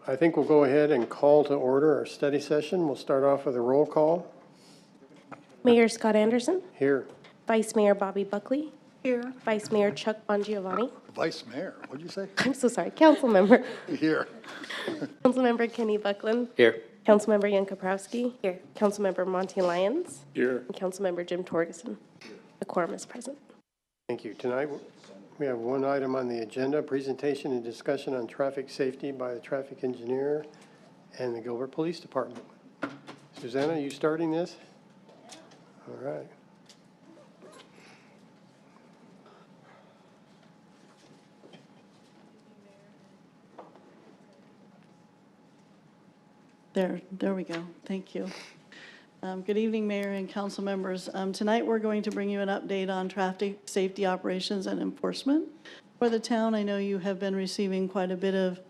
I think we'll go ahead and call to order our study session. We'll start off with a roll call. Mayor Scott Anderson, Here. Vice Mayor Bobby Buckley, Here. Vice Mayor Chuck Bongiovanni. Vice Mayor, what'd you say? I'm so sorry, Councilmember. Here. Councilmember Kenny Buckland. Here. Councilmember Jan Kaprowski. Here. Councilmember Monty Lyons. Here. And Councilmember Jim Torgerson. The quorum is present. Thank you. Tonight, we have one item on the agenda, presentation and discussion on traffic safety by the traffic engineer and the Gilbert Police Department. Susanna, are you starting this? All right. There we go. Thank you. Good evening, Mayor and council members. Tonight, we're going to bring you an update on traffic safety operations and enforcement for the town. I know you have been receiving quite a bit of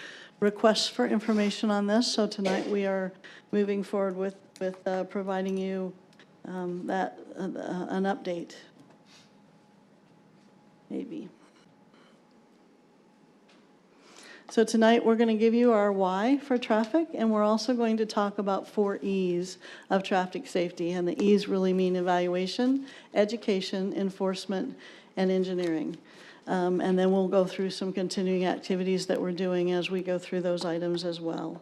requests for information on this, so tonight we are moving forward with providing you an update. Maybe. So tonight, we're going to give you our why for traffic, and we're also going to talk about 4 E's of traffic safety. And the E's really mean evaluation, education, enforcement, and engineering. And then we'll go through some continuing activities that we're doing as we go through those items as well.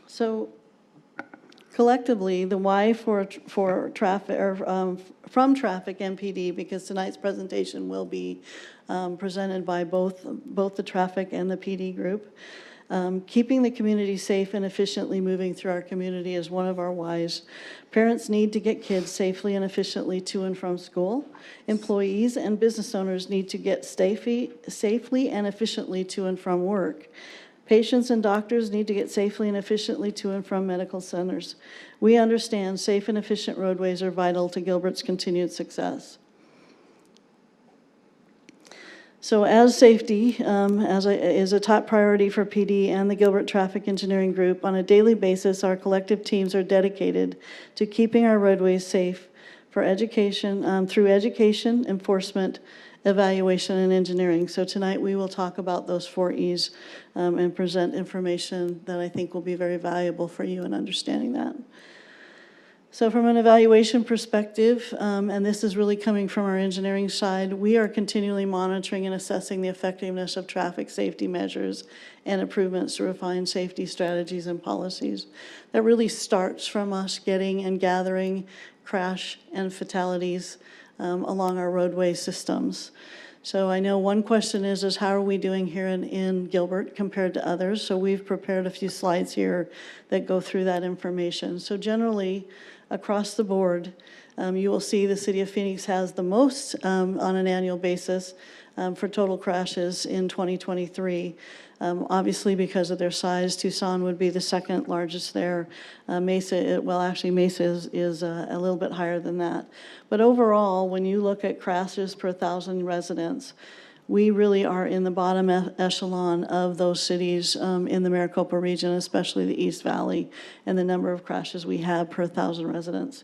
So collectively, the why for traffic, or from traffic MPD, because tonight's presentation will be presented by both the traffic and the PD group. Keeping the community safe and efficiently moving through our community is one of our whys. Parents need to get kids safely and efficiently to and from school. Employees and business owners need to get safely and efficiently to and from work. Patients and doctors need to get safely and efficiently to and from medical centers. We understand safe and efficient roadways are vital to Gilbert's continued success. So as safety is a top priority for PD and the Gilbert Traffic Engineering Group, on a daily basis, our collective teams are dedicated to keeping our roadways safe for education, through education, enforcement, evaluation, and engineering. So tonight we will talk about those 4 E's and present information that I think will be very valuable for you in understanding that. So from an evaluation perspective, and this is really coming from our engineering side, we are continually monitoring and assessing the effectiveness of traffic safety measures and improvements to refine safety strategies and policies. That really starts from us getting and gathering crash and fatalities along our roadway systems. So I know one question is how are we doing here in Gilbert compared to others? So we've prepared a few slides here that go through that information. So generally, across the board, you will see the City of Phoenix has the most on an annual basis for total crashes in 2023. Obviously, because of their size, Tucson would be the second largest there. Mesa, Mesa is a little bit higher than that. But overall, when you look at crashes per 1,000 residents, we really are in the bottom echelon of those cities in the Maricopa region, especially the East Valley, and the number of crashes we have per 1,000 residents.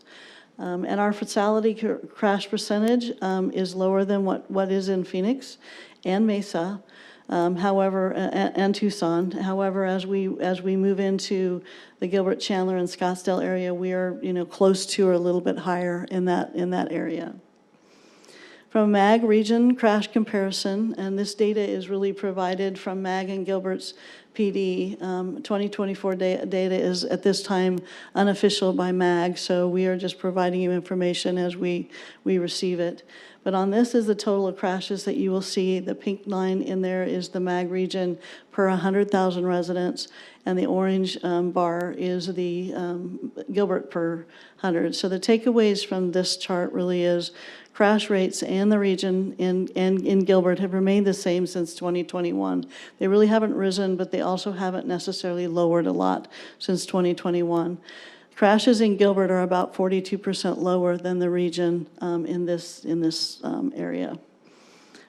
And our fatality crash percentage is lower than what is in Phoenix and Mesa, however, and Tucson. However, as we move into the Gilbert, Chandler, and Scottsdale area, we are close to or a little bit higher in that area. From MAG region crash comparison, and this data is really provided from MAG and Gilbert's PD. 2024 data is at this time unofficial by MAG, so we are just providing you information as we receive it. But on this is the total of crashes that you will see. The pink line in there is the MAG region per 100,000 residents, and the orange bar is the Gilbert per 100. So the takeaways from this chart really is crash rates and the region in Gilbert have remained the same since 2021. They really haven't risen, but they also haven't necessarily lowered a lot since 2021. Crashes in Gilbert are about 42% lower than the region in this area.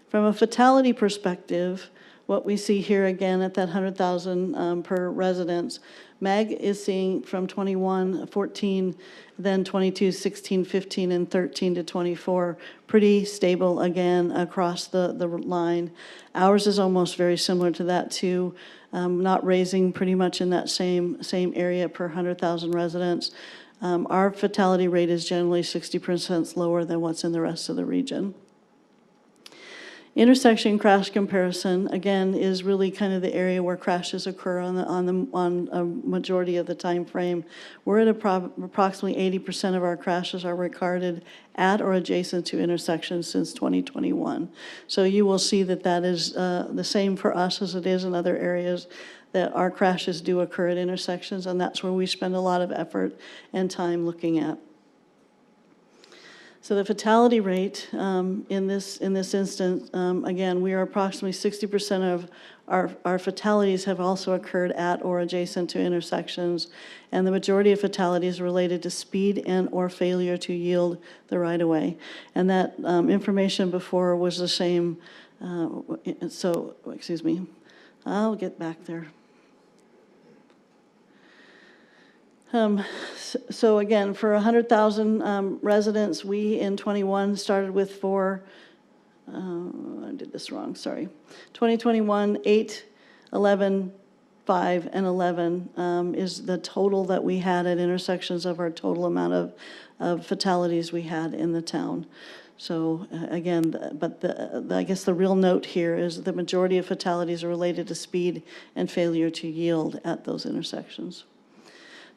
From a fatality perspective, what we see here again at that 100,000 per residence. MAG is seeing from 21, 14, then 22, 16, 15, and 13 to 24, pretty stable again across the line. Ours is almost very similar to that too, not raising, pretty much in that same area per 100,000 residents. Our fatality rate is generally 60% lower than what's in the rest of the region. Intersection crash comparison, again, is really kind of the area where crashes occur on a majority of the time frame. We're at approximately 80% of our crashes are recorded at or adjacent to intersections since 2021. So you will see that that is the same for us as it is in other areas, that our crashes do occur at intersections, and that's where we spend a lot of effort and time looking at. So the fatality rate in this instance, again, we are approximately 60% of our fatalities have also occurred at or adjacent to intersections, and the majority of fatalities related to speed and or failure to yield the right-of-way. And that information before was the same, so, excuse me, I'll get back there. So again, for 100,000 residents, we in 21 started with I did this wrong, sorry. 2021, 8, 11, 5, and 11 is the total that we had at intersections of our total amount of fatalities we had in the town. So again, I guess the real note here is the majority of fatalities are related to speed and failure to yield at those intersections.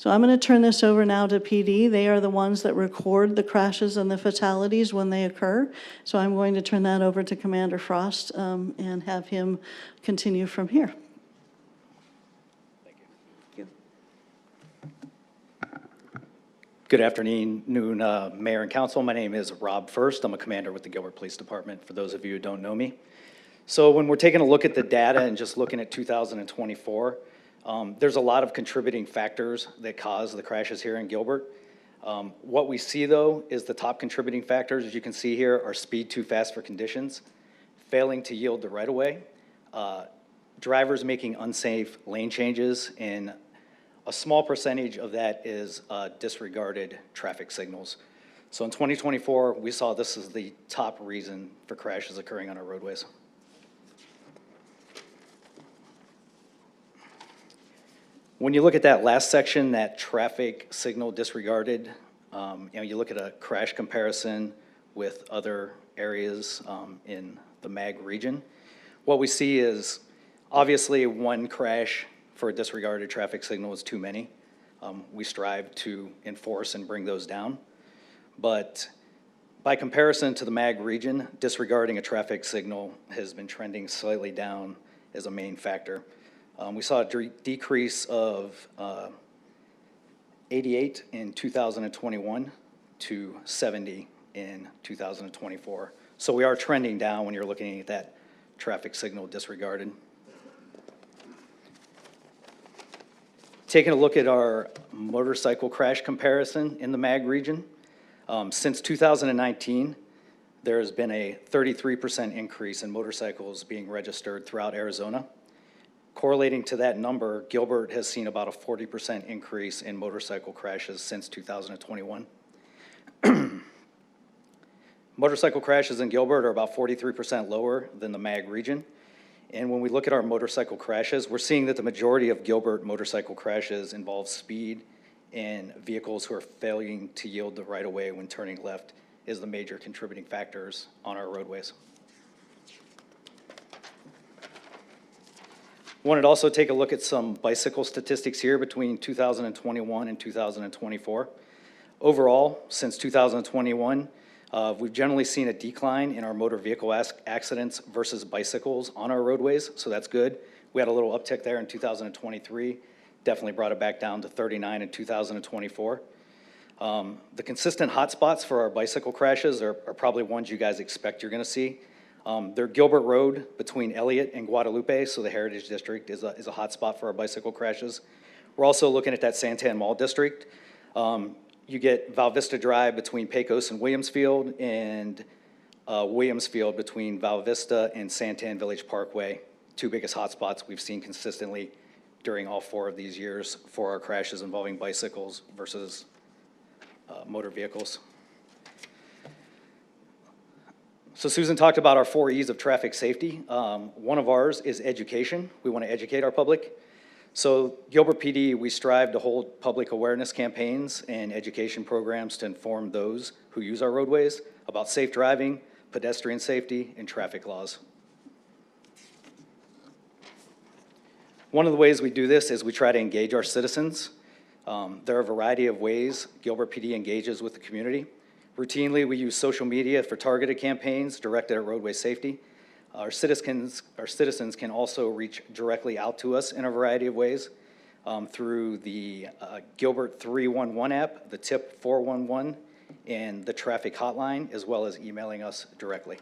So I'm going to turn this over now to PD. They are the ones that record the crashes and the fatalities when they occur. So I'm going to turn that over to Commander Frost and have him continue from here. Thank you. Good afternoon, Mayor and Council. My name is Rob First. I'm a commander with the Gilbert Police Department, for those of you who don't know me. So when we're taking a look at the data and just looking at 2024, there's a lot of contributing factors that cause the crashes here in Gilbert. What we see, though, is the top contributing factors, as you can see here, are speed too fast for conditions, failing to yield the right-of-way, drivers making unsafe lane changes, and a small percentage of that is disregarded traffic signals. So in 2024, we saw this as the top reason for crashes occurring on our roadways. When you look at that last section, that traffic signal disregarded, you look at a crash comparison with other areas in the MAG region. What we see is obviously one crash for a disregarded traffic signal is too many. We strive to enforce and bring those down. But by comparison to the MAG region, disregarding a traffic signal has been trending slightly down as a main factor. We saw a decrease of 88 in 2021 to 70 in 2024. So we are trending down when you're looking at that traffic signal disregarded. Taking a look at our motorcycle crash comparison in the MAG region, since 2019, there has been a 33% increase in motorcycles being registered throughout Arizona. Correlating to that number, Gilbert has seen about a 40% increase in motorcycle crashes since 2021. Motorcycle crashes in Gilbert are about 43% lower than the MAG region. And when we look at our motorcycle crashes, we're seeing that the majority of Gilbert motorcycle crashes involve speed, and vehicles who are failing to yield the right-of-way when turning left is the major contributing factors on our roadways. Wanted to also take a look at some bicycle statistics here between 2021 and 2024. Overall, since 2021, we've generally seen a decline in our motor vehicle accidents versus bicycles on our roadways, so that's good. We had a little uptick there in 2023, definitely brought it back down to 39 in 2024. The consistent hotspots for our bicycle crashes are probably ones you guys expect you're gonna see. They're Gilbert Road between Elliott and Guadalupe, so the Heritage District is a hotspot for our bicycle crashes. We're also looking at that Santan Mall District. You get Val Vista Drive between Pecos and Williamsfield, and Williamsfield between Val Vista and Santan Village Parkway. two biggest hotspots we've seen consistently during all 4 of these years for our crashes involving bicycles versus motor vehicles. So Susan talked about our 4 E's of traffic safety. One of ours is education. We want to educate our public. So Gilbert PD, we strive to hold public awareness campaigns and education programs to inform those who use our roadways about safe driving, pedestrian safety, and traffic laws. One of the ways we do this is we try to engage our citizens. There are a variety of ways Gilbert PD engages with the community. Routinely, we use social media for targeted campaigns directed at roadway safety. Our citizens can also reach directly out to us in a variety of ways through the Gilbert 311 app, the TIP 411, and the traffic hotline, as well as emailing us directly.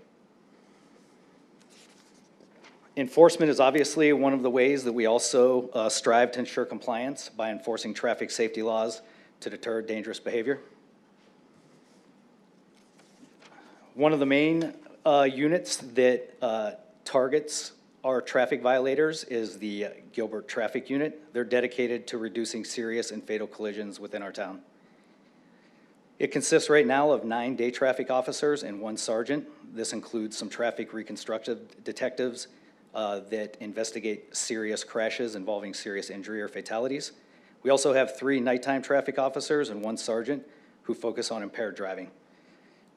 Enforcement is obviously one of the ways that we also strive to ensure compliance by enforcing traffic safety laws to deter dangerous behavior. One of the main units that targets our traffic violators is the Gilbert Traffic Unit. They're dedicated to reducing serious and fatal collisions within our town. It consists right now of 9 day traffic officers and 1 sergeant. This includes some traffic reconstructive detectives that investigate serious crashes involving serious injury or fatalities. We also have 3 nighttime traffic officers and 1 sergeant who focus on impaired driving.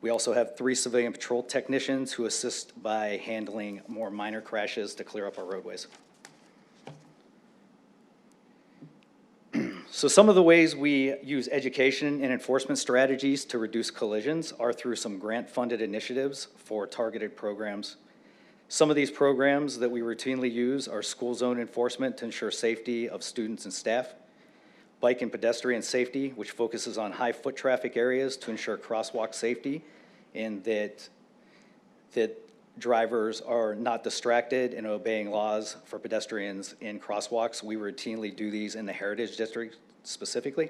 We also have 3 civilian patrol technicians who assist by handling more minor crashes to clear up our roadways. So some of the ways we use education and enforcement strategies to reduce collisions are through some grant-funded initiatives for targeted programs. Some of these programs that we routinely use are school zone enforcement to ensure safety of students and staff, bike and pedestrian safety, which focuses on high foot traffic areas to ensure crosswalk safety and that drivers are not distracted and obeying laws for pedestrians in crosswalks. We routinely do these in the Heritage District specifically.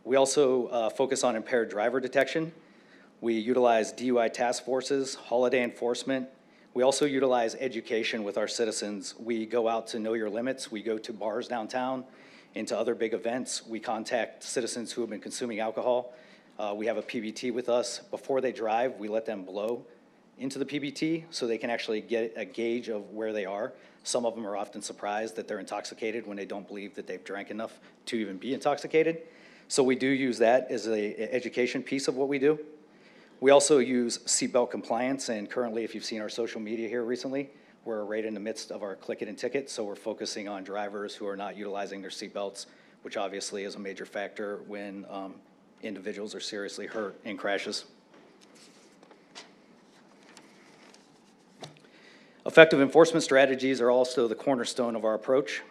We also focus on impaired driver detection. We utilize DUI task forces, holiday enforcement. We also utilize education with our citizens. We go out to know your limits. We go to bars downtown, into other big events. We contact citizens who have been consuming alcohol. We have a PBT with us. Before they drive, we let them blow into the PBT so they can actually get a gauge of where they are. Some of them are often surprised that they're intoxicated when they don't believe that they've drank enough to even be intoxicated. So we do use that as an education piece of what we do. We also use seatbelt compliance, and currently, if you've seen our social media here recently, we're right in the midst of our Click It and Ticket, so we're focusing on drivers who are not utilizing their seatbelts, which obviously is a major factor when individuals are seriously hurt in crashes. Effective enforcement strategies are also the cornerstone of our approach.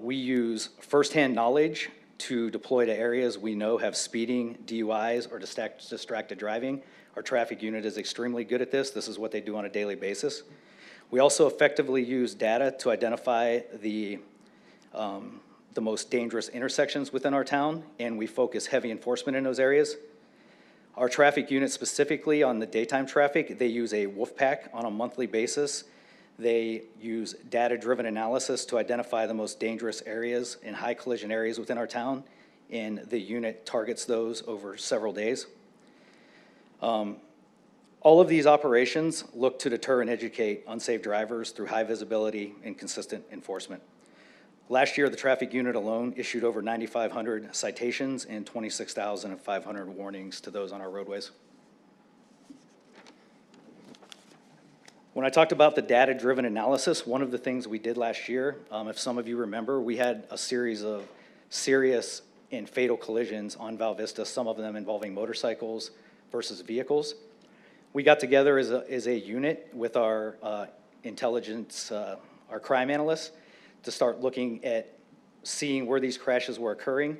We use firsthand knowledge to deploy to areas we know have speeding, DUIs, or distracted driving. Our traffic unit is extremely good at this. This is what they do on a daily basis. We also effectively use data to identify the most dangerous intersections within our town, and we focus heavy enforcement in those areas. Our traffic unit specifically on the daytime traffic, they use a wolf pack on a monthly basis. They use data-driven analysis to identify the most dangerous areas and high collision areas within our town, and the unit targets those over several days. All of these operations look to deter and educate unsafe drivers through high visibility and consistent enforcement. Last year, the traffic unit alone issued over 9,500 citations and 26,500 warnings to those on our roadways. When I talked about the data-driven analysis, one of the things we did last year, if some of you remember, we had a series of serious and fatal collisions on Val Vista, some of them involving motorcycles versus vehicles. We got together as a unit with our intelligence, our crime analysts, to start looking at seeing where these crashes were occurring,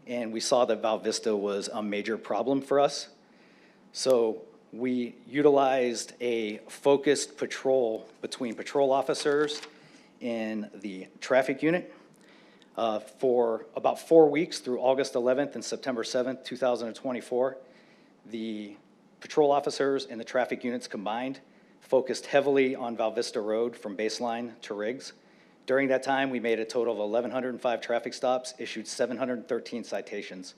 and we saw that Val Vista was a major problem for us. So we utilized a focused patrol between patrol officers and the traffic unit for about 4 weeks through August 11th and September 7th, 2024. The patrol officers and the traffic units combined focused heavily on Val Vista Road from Baseline to Riggs. During that time, we made a total of 1,105 traffic stops, issued 713 citations.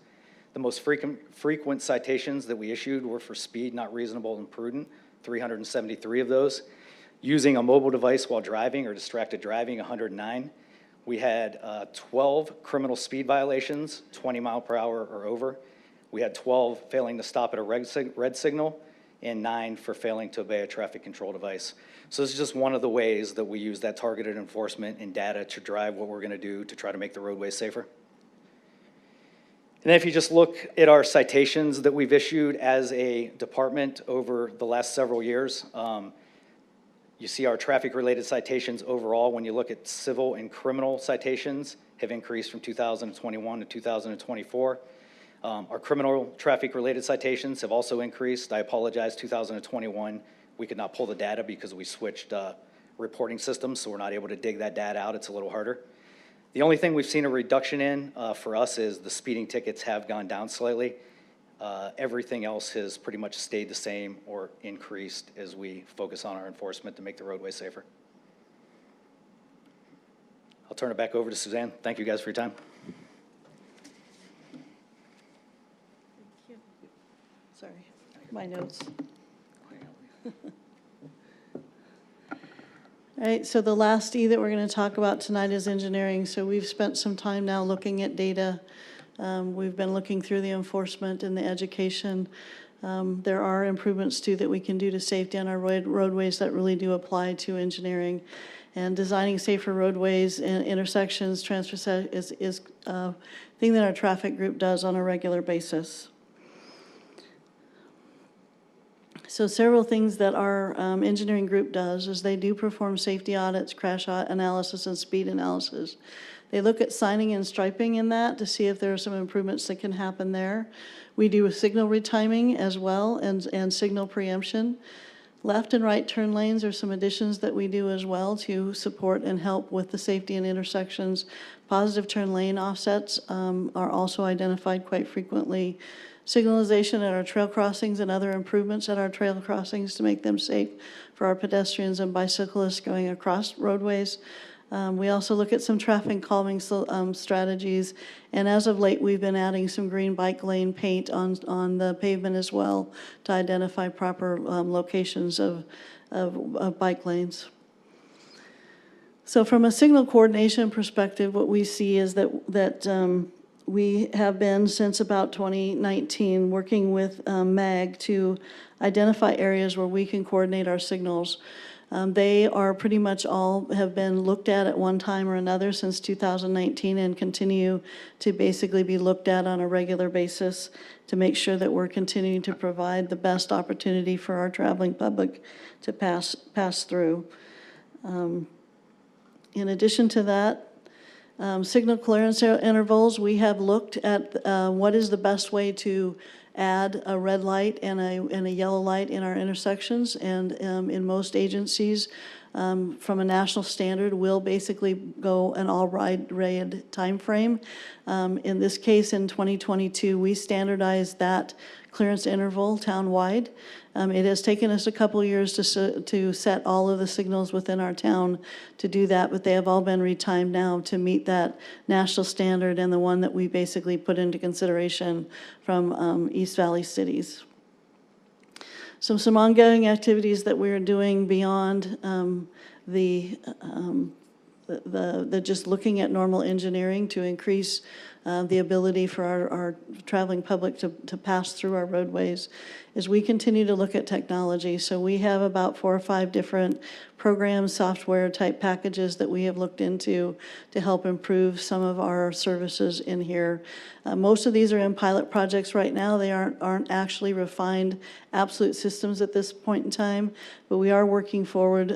The most frequent citations that we issued were for speed not reasonable and prudent, 373 of those. Using a mobile device while driving or distracted driving, 109. We had 12 criminal speed violations, 20 mile per hour or over. We had 12 failing to stop at a red signal, and 9 for failing to obey a traffic control device. So this is just one of the ways that we use that targeted enforcement and data to drive what we're gonna do to try to make the roadways safer. And then if you just look at our citations that we've issued as a department over the last several years, you see our traffic-related citations overall, when you look at civil and criminal citations, have increased from 2021 to 2024. Our criminal traffic-related citations have also increased. I apologize, 2021, we could not pull the data because we switched reporting systems, so we're not able to dig that data out. It's a little harder. The only thing we've seen a reduction in for us is the speeding tickets have gone down slightly. Everything else has pretty much stayed the same or increased as we focus on our enforcement to make the roadway safer. I'll turn it back over to Suzanne. Thank you guys for your time. Sorry, my notes. All right, so the last E that we're going to talk about tonight is engineering. So we've spent some time now looking at data. We've been looking through the enforcement and the education. There are improvements too that we can do to safety on our roadways that really do apply to engineering. And designing safer roadways and intersections, is a thing that our traffic group does on a regular basis. So several things that our engineering group does is they do perform safety audits, crash analysis, and speed analysis. They look at signing and striping in that to see if there are some improvements that can happen there. We do a signal retiming as well and signal preemption. Left and right turn lanes are some additions that we do as well to support and help with the safety in intersections. Positive turn lane offsets are also identified quite frequently. Signalization at our trail crossings and other improvements at our trail crossings to make them safe for our pedestrians and bicyclists going across roadways. We also look at some traffic calming strategies, and as of late, we've been adding some green bike lane paint on the pavement as well to identify proper locations of bike lanes. So from a signal coordination perspective, what we see is that we have been, since about 2019, working with MAG to identify areas where we can coordinate our signals. They are pretty much all have been looked at one time or another since 2019 and continue to basically be looked at on a regular basis to make sure that we're continuing to provide the best opportunity for our traveling public to pass through. In addition to that, signal clearance intervals, we have looked at what is the best way to add a red light and a yellow light in our intersections. And in most agencies, from a national standard, will basically go an all red time frame. In this case, in 2022, we standardized that clearance interval town-wide. It has taken us a couple years to set all of the signals within our town to do that, but they have all been retimed now to meet that national standard and the one that we basically put into consideration from East Valley cities. Some ongoing activities that we're doing beyond the just looking at normal engineering to increase the ability for our traveling public to pass through our roadways is we continue to look at technology. So we have about 4 or 5 different programs, software type packages that we have looked into to help improve some of our services in here. Most of these are in pilot projects right now. They aren't actually refined absolute systems at this point in time, but we are working forward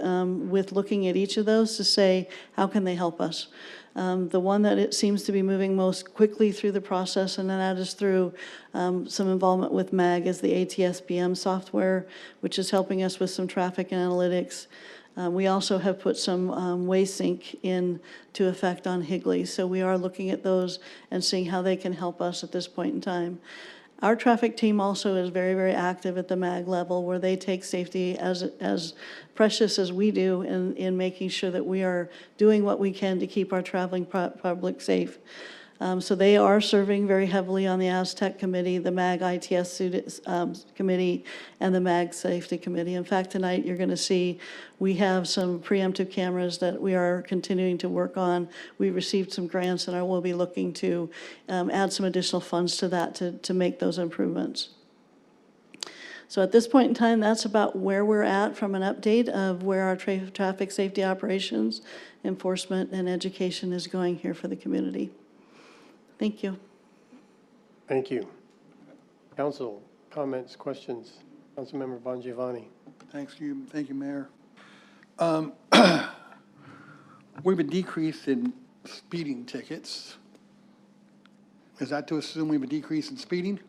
with looking at each of those to say, how can they help us? The one that it seems to be moving most quickly through the process, and that is through some involvement with MAG, is the ATSBM software, which is helping us with some traffic analytics. We also have put some WaySync into effect on Higley, so we are looking at those and seeing how they can help us at this point in time. Our traffic team also is very, very active at the MAG level, where they take safety as precious as we do in making sure that we are doing what we can to keep our traveling public safe. So they are serving very heavily on the Aztec Committee, the MAG ITS Committee, and the MAG Safety Committee. In fact, tonight you're going to see we have some preemptive cameras that we are continuing to work on. We received some grants, and I will be looking to add some additional funds to that to make those improvements. So at this point in time, that's about where we're at from an update of where our traffic safety operations, enforcement, and education is going here for the community. Thank you. Thank you. Council, comments, questions? Councilmember Bongiovanni. Thank you, Mayor. We have a decrease in speeding tickets. Is that to assume we have a decrease in speeding?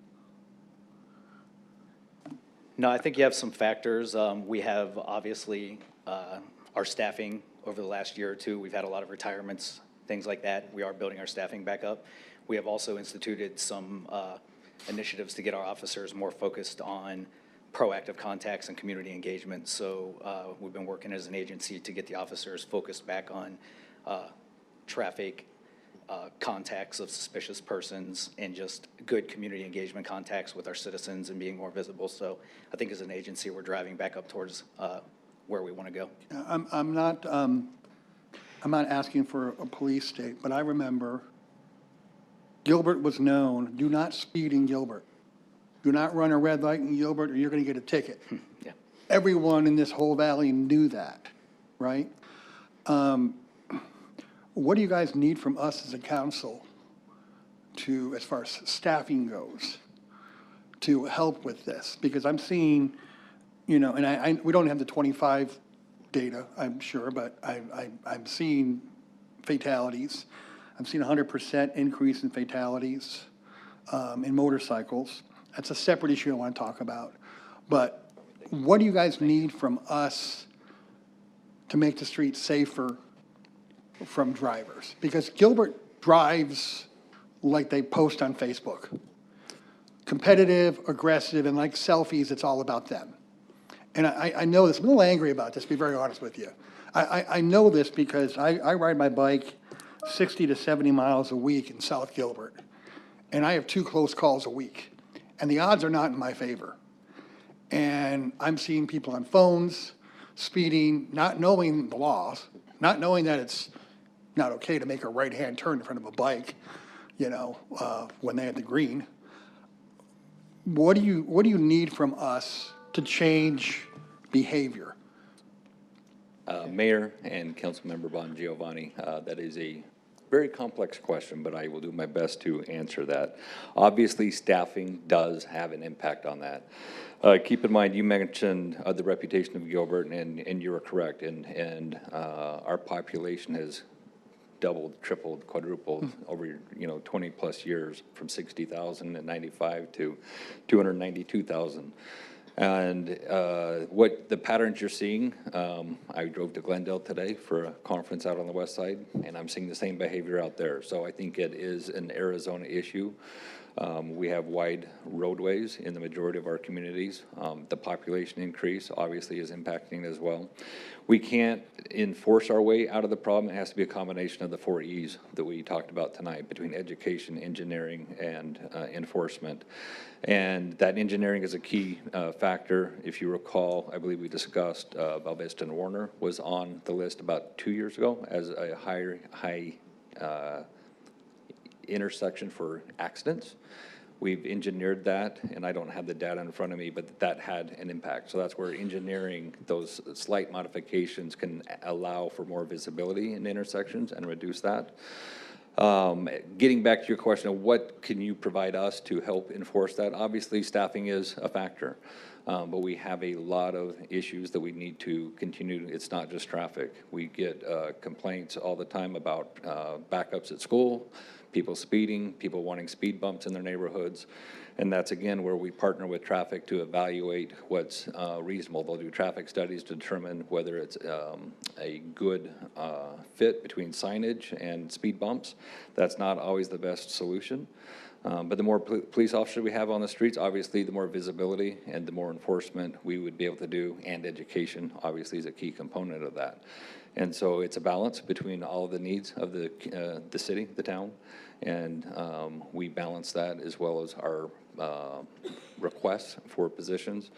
No, I think you have some factors. We have obviously our staffing over the last year or two. We've had a lot of retirements, things like that. We are building our staffing back up. We have also instituted some initiatives to get our officers more focused on proactive contacts and community engagement. So we've been working as an agency to get the officers focused back on traffic contacts of suspicious persons and just good community engagement contacts with our citizens and being more visible. So I think as an agency, we're driving back up towards where we want to go. I'm not asking for a police state, but I remember Gilbert was known, do not speed in Gilbert. Do not run a red light in Gilbert or you're going to get a ticket. Yeah. Everyone in this whole valley knew that, right? What do you guys need from us as a council to, as far as staffing goes, to help with this? Because I'm seeing, and we don't have the 25 data, I'm sure, but I'm seeing fatalities. I'm seeing 100% increase in fatalities in motorcycles. That's a separate issue I want to talk about. But what do you guys need from us to make the streets safer from drivers? Because Gilbert drives like they post on Facebook. Competitive, aggressive, and like selfies, it's all about them. And I know this, I'm a little angry about this, to be very honest with you. I know this because I ride my bike 60 to 70 miles a week in South Gilbert, and I have 2 close calls a week, and the odds are not in my favor. And I'm seeing people on phones, speeding, not knowing the laws, not knowing that it's not okay to make a right-hand turn in front of a bike, when they had the green. What do you need from us to change behavior? Mayor and Councilmember Bongiovanni, that is a very complex question, but I will do my best to answer that. Obviously, staffing does have an impact on that. Keep in mind, you mentioned the reputation of Gilbert, and you are correct. And our population has doubled, tripled, quadrupled over 20 plus years, from 60,000 in '95 to 292,000. And what the patterns you're seeing, I drove to Glendale today for a conference out on the west side, and I'm seeing the same behavior out there. So I think it is an Arizona issue. We have wide roadways in the majority of our communities. The population increase obviously is impacting as well. We can't enforce our way out of the problem. It has to be a combination of the 4 E's that we talked about tonight, between education, engineering, and enforcement. And that engineering is a key factor. If you recall, I believe we discussed Belvista and Warner was on the list about 2 years ago as a high intersection for accidents. We've engineered that, and I don't have the data in front of me, but that had an impact. So that's where engineering, those slight modifications can allow for more visibility in intersections and reduce that. Getting back to your question of what can you provide us to help enforce that, obviously staffing is a factor, but we have a lot of issues that we need to continue. It's not just traffic. We get complaints all the time about backups at school, people speeding, people wanting speed bumps in their neighborhoods. And that's, again, where we partner with traffic to evaluate what's reasonable. They'll do traffic studies to determine whether it's a good fit between signage and speed bumps. That's not always the best solution. But the more police officers we have on the streets, obviously, the more visibility and the more enforcement we would be able to do, and education, obviously, is a key component of that. And so it's a balance between all the needs of the city, the town, and we balance that as well as our requests for positions.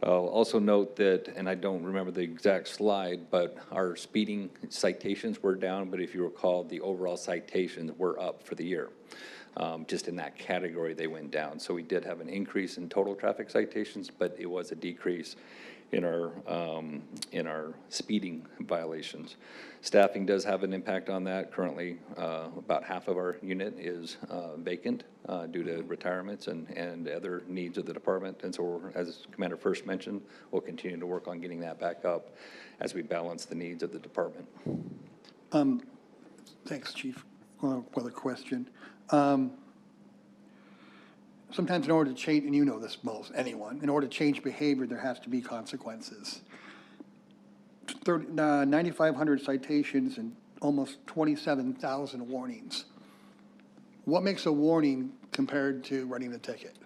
I'll also note that, and I don't remember the exact slide, but our speeding citations were down, but if you recall, the overall citations were up for the year. Just in that category, they went down. So we did have an increase in total traffic citations, but it was a decrease in our speeding violations. Staffing does have an impact on that. Currently, about half of our unit is vacant due to retirements and other needs of the department. And so, as Commander first mentioned, we'll continue to work on getting that back up as we balance the needs of the department. Thanks, Chief. Well, a question. Sometimes in order to change, and you know this most, anyone, in order to change behavior, there has to be consequences. 9,500 citations and almost 27,000 warnings. What makes a warning compared to running a ticket?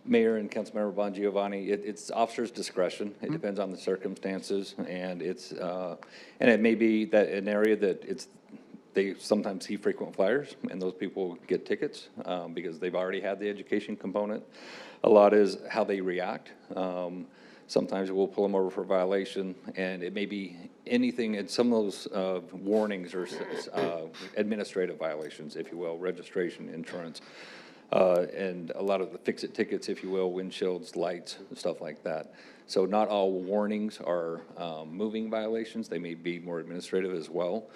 Mayor and Councilmember Bongiovanni, it's officer's discretion. It depends on the circumstances, and and it may be that an area that they sometimes see frequent flyers, and those people get tickets because they've already had the education component. A lot is how they react. Sometimes we'll pull them over for violation, and it may be anything, and some of those warnings are administrative violations, if you will, registration, insurance, and a lot of the fix-it tickets, if you will, windshields, lights, stuff like that. So not all warnings are moving violations. They may be more administrative as well.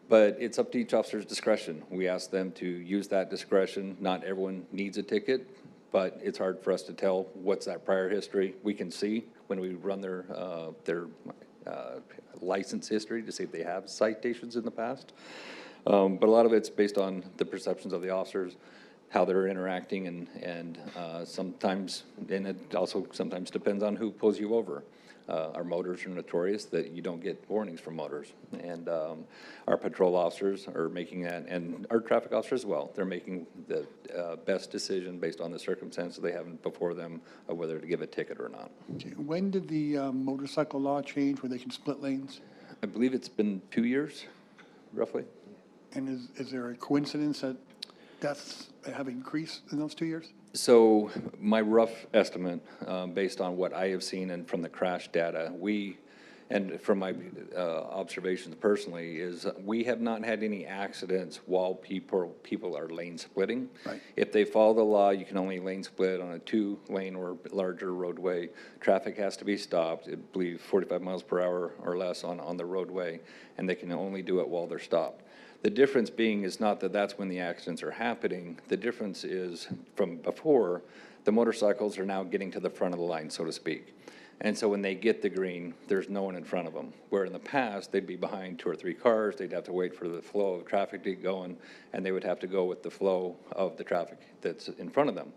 But it's up to each officer's discretion. We ask them to use that discretion. Not everyone needs a ticket, but it's hard for us to tell what's that prior history. We can see when we run their license history to see if they have citations in the past. But a lot of it's based on the perceptions of the officers, how they're interacting, and sometimes, and it also sometimes depends on who pulls you over. Our motors are notorious that you don't get warnings from motors. And our patrol officers are making that, and our traffic officers as well, they're making the best decision based on the circumstances they have before them of whether to give a ticket or not. When did the motorcycle law change where they can split lanes? I believe it's been 2 years, roughly. And is there a coincidence that deaths have increased in those 2 years? So my rough estimate, based on what I have seen and from the crash data, and from my observations personally, is we have not had any accidents while people are lane splitting. Right. If they follow the law, you can only lane split on a 2-lane or larger roadway. Traffic has to be stopped, I believe 45 miles per hour or less on the roadway, and they can only do it while they're stopped. The difference being is not that that's when the accidents are happening. The difference is from before, the motorcycles are now getting to the front of the line, so to speak. And so when they get the green, there's no one in front of them. Where in the past, they'd be behind 2 or 3 cars, they'd have to wait for the flow of traffic to get going, and they would have to go with the flow of the traffic that's in front of them.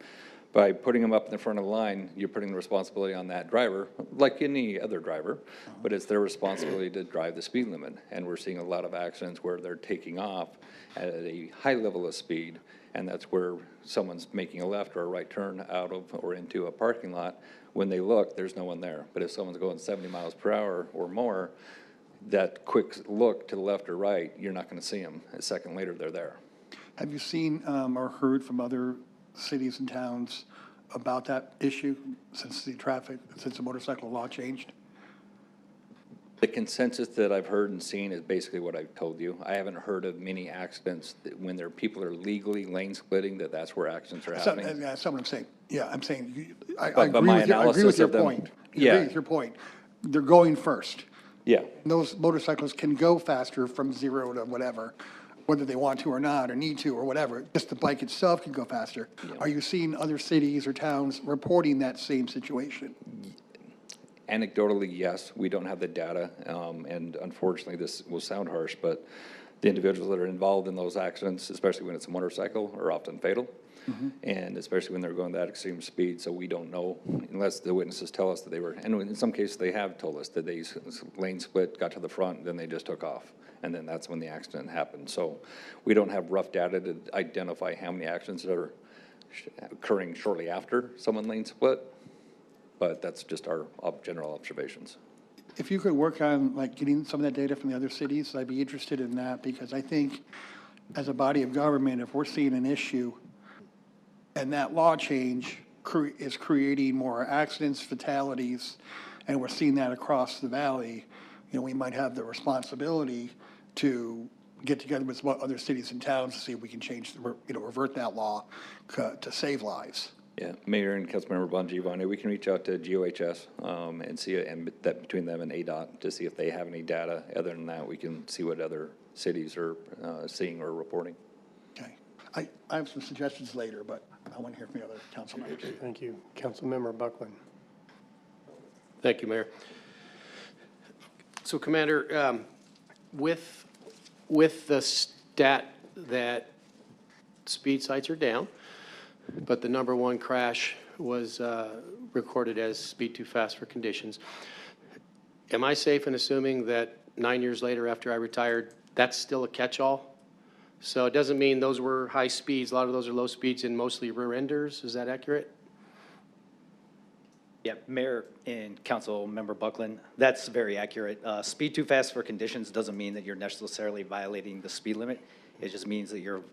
By putting them up in the front of the line, you're putting the responsibility on that driver, like any other driver, but it's their responsibility to drive the speed limit. And we're seeing a lot of accidents where they're taking off at a high level of speed, and that's where someone's making a left or a right turn out of or into a parking lot. When they look, there's no one there. But if someone's going 70 miles per hour or more, that quick look to the left or right, you're not going to see them. A second later, they're there. Have you seen or heard from other cities and towns about that issue since the motorcycle law changed? The consensus that I've heard and seen is basically what I've told you. I haven't heard of many accidents that when people are legally lane splitting, that's where accidents are happening. That's what I'm saying. Yeah, I'm saying, I But agree my with you. I agree analysis with your of them- point. I Yeah. agree with your point. They're going first. Yeah. Those motorcycles can go faster from 0 to whatever, whether they want to or not, or need to or whatever. Just the bike itself can go faster. Are you seeing other cities or towns reporting that same situation? Anecdotally, yes. We don't have the data, and unfortunately, this will sound harsh, but the individuals that are involved in those accidents, especially when it's a motorcycle, are often fatal, and especially when they're going that extreme speed. So we don't know unless the witnesses tell us that they were, and in some cases, they have told us that they lane split, got to the front, then they just took off. And then that's when the accident happened. So we don't have rough data to identify how many accidents are occurring shortly after someone lane split, but that's just our general observations. If you could work on like getting some of that data from the other cities, I'd be interested in that, because I think as a body of government, if we're seeing an issue and that law change is creating more accidents, fatalities, and we're seeing that across the valley, we might have the responsibility to get together with other cities and towns to see if we can change, revert that law to save lives. Yeah, Mayor and Councilmember Bongiovanni, we can reach out to GOHS and see, and that between them and ADOT to see if they have any data. Other than that, we can see what other cities are seeing or reporting. Okay. I have some suggestions later, but I want to hear from the other council members. Thank you. Councilmember Buckland. Thank you, Mayor. So Commander, with the stat that speed sites are down, but the number one crash was recorded as speed too fast for conditions, am I safe in assuming that 9 years later after I retired, that's still a catch-all? So it doesn't mean those were high speeds. A lot of those are low speeds and mostly rear enders. Is that accurate? Yeah, Mayor and Councilmember Buckland, that's very accurate. Speed too fast for conditions doesn't mean that you're necessarily violating the speed limit. It just means that you're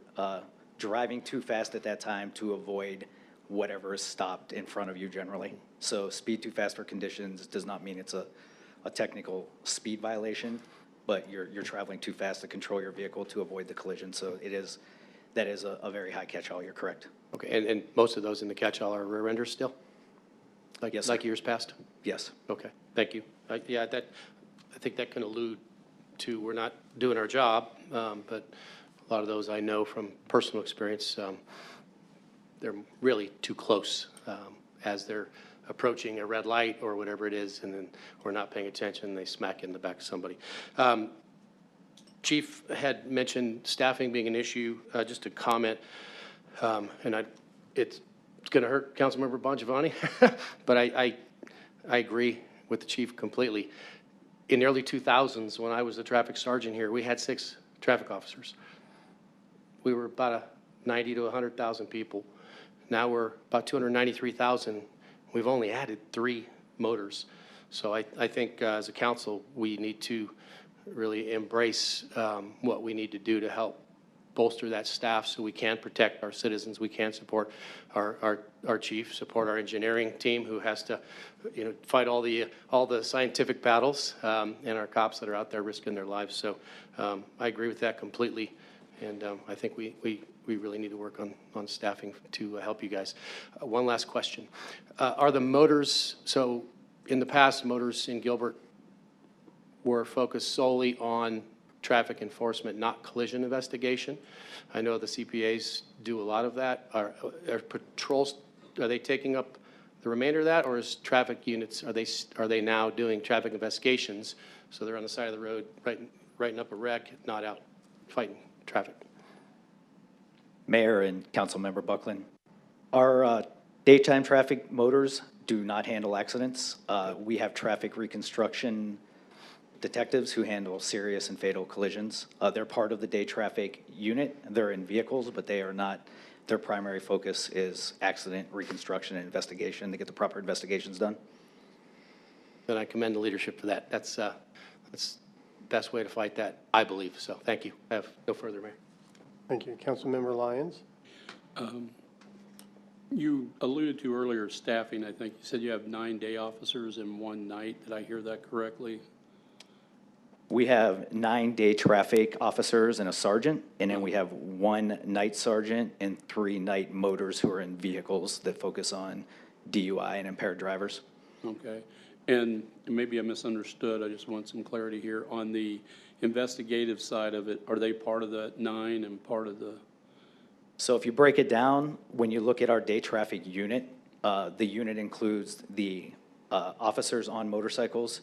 driving too fast at that time to avoid whatever is stopped in front of you generally. So speed too fast for conditions does not mean it's a technical speed violation, but you're traveling too fast to control your vehicle to avoid the collision. So that is a very high catch-all. You're correct. Okay, and most of those in the catch-all are rear enders still? Yes, sir. Like years past? Yes. Okay, thank you. Yeah, I think that can allude to we're not doing our job, but a lot of those I know from personal experience, they're really too close as they're approaching a red light or whatever it is, and then we're not paying attention, and they smack in the back of somebody. Chief had mentioned staffing being an issue. Just a comment, and it's going to hurt Councilmember Bongiovanni, but I agree with the chief completely. In the early 2000s, when I was the traffic sergeant here, we had 6 traffic officers. We were about 90 to 100,000 people. Now we're about 293,000. We've only added 3 motors. So I think as a council, we need to really embrace what we need to do to help bolster that staff so we can protect our citizens. We can support our chief, support our engineering team who has to, fight all the scientific battles, and our cops that are out there risking their lives. So I agree with that completely, and I think we really need to work on staffing to help you guys. One last question: are the motors? So in the past, motors in Gilbert were focused solely on traffic enforcement, not collision investigation. I know the CPAs do a lot of that. Are patrols, are they taking up the remainder of that, or is traffic units, are they now doing traffic investigations, so they're on the side of the road writing up a wreck, not out fighting traffic? Mayor and Councilmember Buckland, our daytime traffic motors do not handle accidents. We have traffic reconstruction detectives who handle serious and fatal collisions. They're part of the day traffic unit. They're in vehicles, but they are not, their primary focus is accident reconstruction and investigation to get the proper investigations done. Then I commend the leadership for that. That's the best way to fight that, I believe. So thank you. I have no further, Mayor. Thank you. Councilmember Lyons. You alluded to earlier staffing. I think you said you have 9 day officers and 1 night. Did I hear that correctly? We have 9 day traffic officers and a sergeant, and then we have 1 night sergeant and 3 night motors who are in vehicles that focus on DUI and impaired drivers. Okay. And maybe I misunderstood. I just want some clarity here. On the investigative side of it, are they part of the 9 and part of the? So if you break it down, when you look at our day traffic unit, the unit includes the officers on motorcycles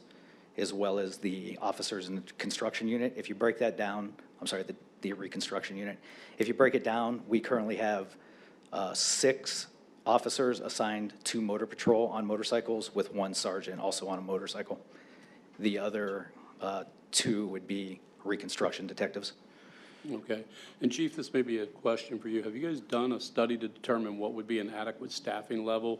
as well as the officers in the construction unit. If you break that down, I'm sorry, the reconstruction unit. If you break it down, we currently have 6 officers assigned to motor patrol on motorcycles with 1 sergeant also on a motorcycle. The other 2 would be reconstruction detectives. Okay. And Chief, this may be a question for you. Have you guys done a study to determine what would be an adequate staffing level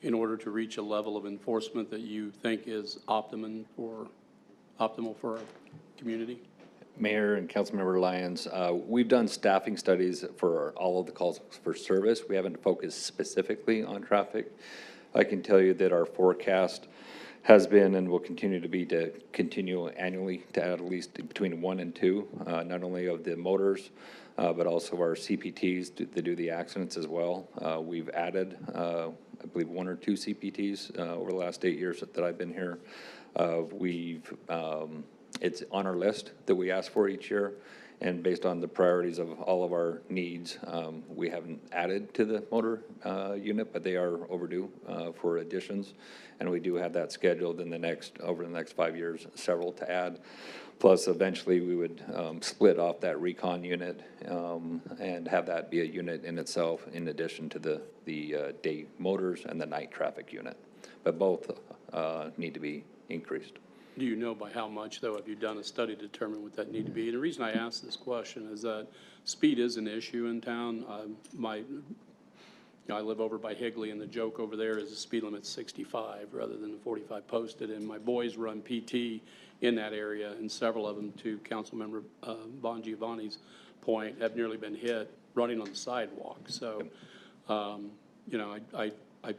in order to reach a level of enforcement that you think is optimal for our community? Mayor and Councilmember Lyons, we've done staffing studies for all of the calls for service. We haven't focused specifically on traffic. I can tell you that our forecast has been and will continue to be to continue annually to add at least between 1 and 2, not only of the motors, but also our CPTs to do the accidents as well. We've added, I believe, 1 or 2 CPTs over the last 8 years that I've been here. It's on our list that we ask for each year, and based on the priorities of all of our needs, we haven't added to the motor unit, but they are overdue for additions, and we do have that scheduled in over the next 5 years, several to add. Plus, eventually, we would split off that recon unit and have that be a unit in itself, in addition to the day motors and the night traffic unit. But both need to be increased. Do you know by how much, though? Have you done a study to determine what that need to be? And the reason I ask this question is that speed is an issue in town. I live over by Higley, and the joke over there is the speed limit's 65 rather than the 45 posted. And my boys run PT in that area, and several of them, to Councilmember Bongiovanni's point, have nearly been hit running on the sidewalk. So, you know, I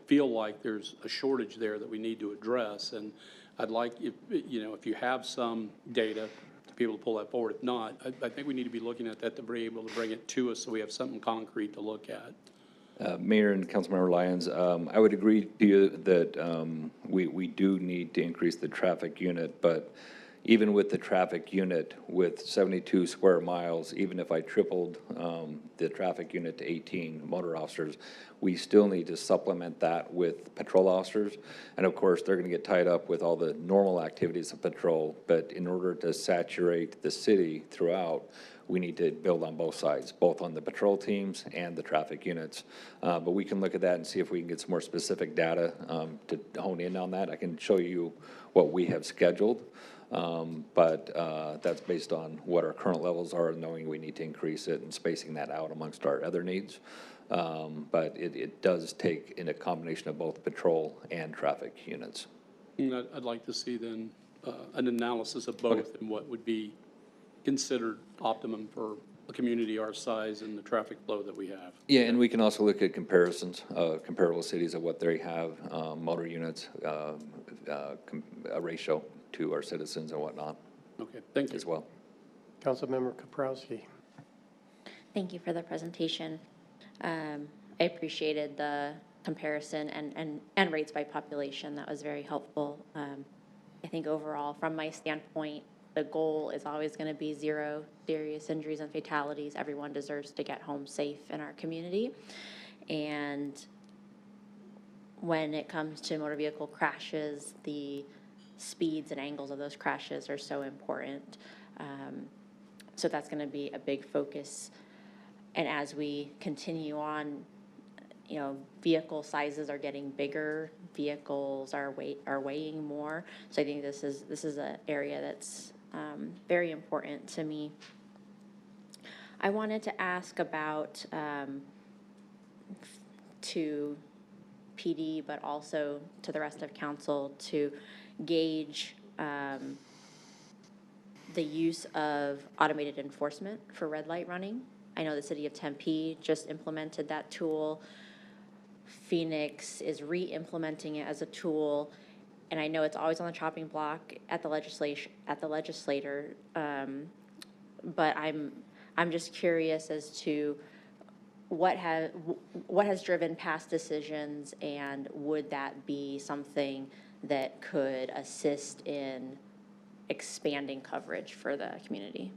feel like there's a shortage there that we need to address, and I'd like, if you have some data to be able to pull that forward. If not, I think we need to be looking at that to be able to bring it to us so we have something concrete to look at. Mayor and Councilmember Lyons, I would agree to you that we do need to increase the traffic unit, but even with the traffic unit with 72 square miles, even if I tripled the traffic unit to 18 motor officers, we still need to supplement that with patrol officers. And of course, they're going to get tied up with all the normal activities of patrol. But in order to saturate the city throughout, we need to build on both sides, both on the patrol teams and the traffic units. But we can look at that and see if we can get some more specific data to hone in on that. I can show you what we have scheduled. But that's based on what our current levels are, knowing we need to increase it and spacing that out amongst our other needs. But it does take in a combination of both patrol and traffic units. And I'd like to see then an analysis of both and what would be considered optimum for a community our size and the traffic flow that we have. Yeah, and we can also look at comparisons, comparable cities of what they have, motor units, a ratio to our citizens and whatnot. Okay, thank you. As well. Councilmember Kaprowski. Thank you for the presentation. I appreciated the comparison and rates by population. That was very helpful. I think overall, from my standpoint, the goal is always going to be 0 serious injuries and fatalities. Everyone deserves to get home safe in our community. And when it comes to motor vehicle crashes, the speeds and angles of those crashes are so important. So that's going to be a big focus. And as we continue on, vehicle sizes are getting bigger, vehicles are weighing more. So I think this is an area that's very important to me. I wanted to ask about to PD, but also to the rest of council, to gauge the use of automated enforcement for red light running. I know the city of Tempe just implemented that tool. Phoenix is re-implementing it as a tool, and I know it's always on the chopping block at the legislator. But I'm just curious as to what has driven past decisions, and would that be something that could assist in expanding coverage for the community?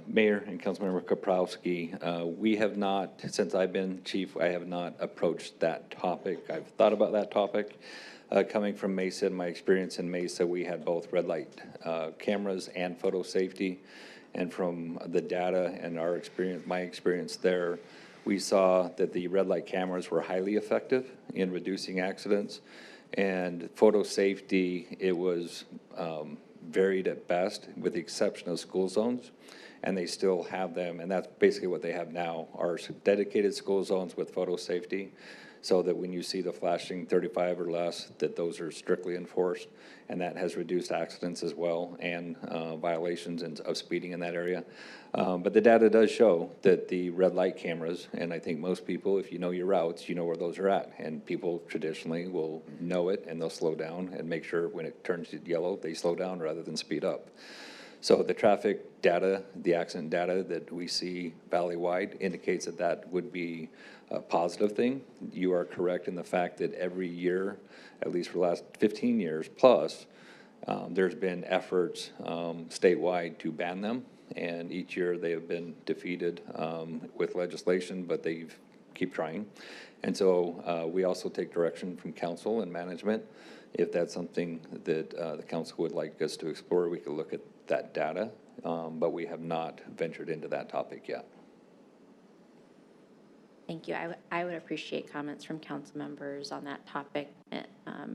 Mayor and Councilmember Kaprowski, we have not, since I've been chief, I have not approached that topic. I've thought about that topic. Coming from Mesa, my experience in Mesa, we had both red light cameras and photo safety. And from the data and our experience, my experience there, we saw that the red light cameras were highly effective in reducing accidents. And photo safety, it was varied at best, with the exception of school zones. And they still have them, and that's basically what they have now, are dedicated school zones with photo safety, so that when you see the flashing 35 or less, that those are strictly enforced, and that has reduced accidents as well, and violations of speeding in that area. But the data does show that the red light cameras, and I think most people, if you know your routes, you know where those are at, and people traditionally will know it, and they'll slow down and make sure when it turns yellow, they slow down rather than speed up. So the traffic data, the accident data that we see valley-wide indicates that that would be a positive thing. You are correct in the fact that every year, at least for the last 15 years plus, there's been efforts statewide to ban them, and each year they have been defeated with legislation, but they keep trying. And so we also take direction from council and management. If that's something that the council would like us to explore, we could look at that data, but we have not ventured into that topic yet. Thank you. I would appreciate comments from council members on that topic. It, I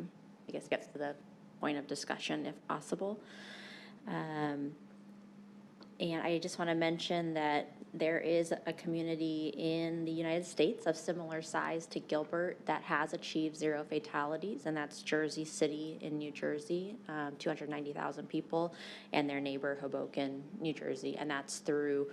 guess gets to the point of discussion if possible. And I just want to mention that there is a community in the United States of similar size to Gilbert that has achieved 0 fatalities, and that's Jersey City in New Jersey, 290,000 people, and their neighbor Hoboken, New Jersey, and that's through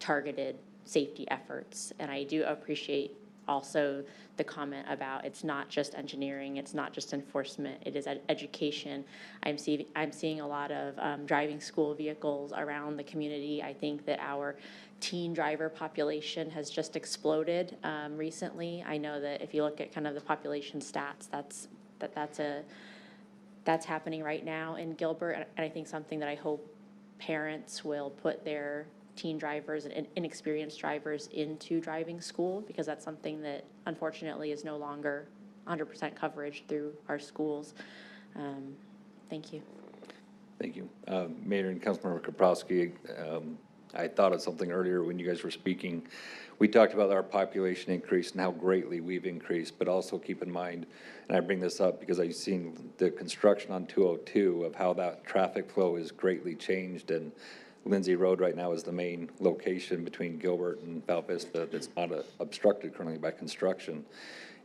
targeted safety efforts. And I do appreciate also the comment about it's not just engineering, it's not just enforcement, it is education. I'm seeing a lot of driving school vehicles around the community. I think that our teen driver population has just exploded recently. I know that if you look at kind of the population stats, that's happening right now in Gilbert, and I think something that I hope parents will put their teen drivers and inexperienced drivers into driving school, because that's something that unfortunately is no longer 100% coverage through our schools. Thank you. Thank you. Mayor and Councilmember Kaprowski, I thought of something earlier when you guys were speaking. We talked about our population increase and how greatly we've increased, but also keep in mind, and I bring this up because I've seen the construction on 202 of how that traffic flow is greatly changed, and Lindsay Road right now is the main location between Gilbert and Val Vista that's not obstructed currently by construction.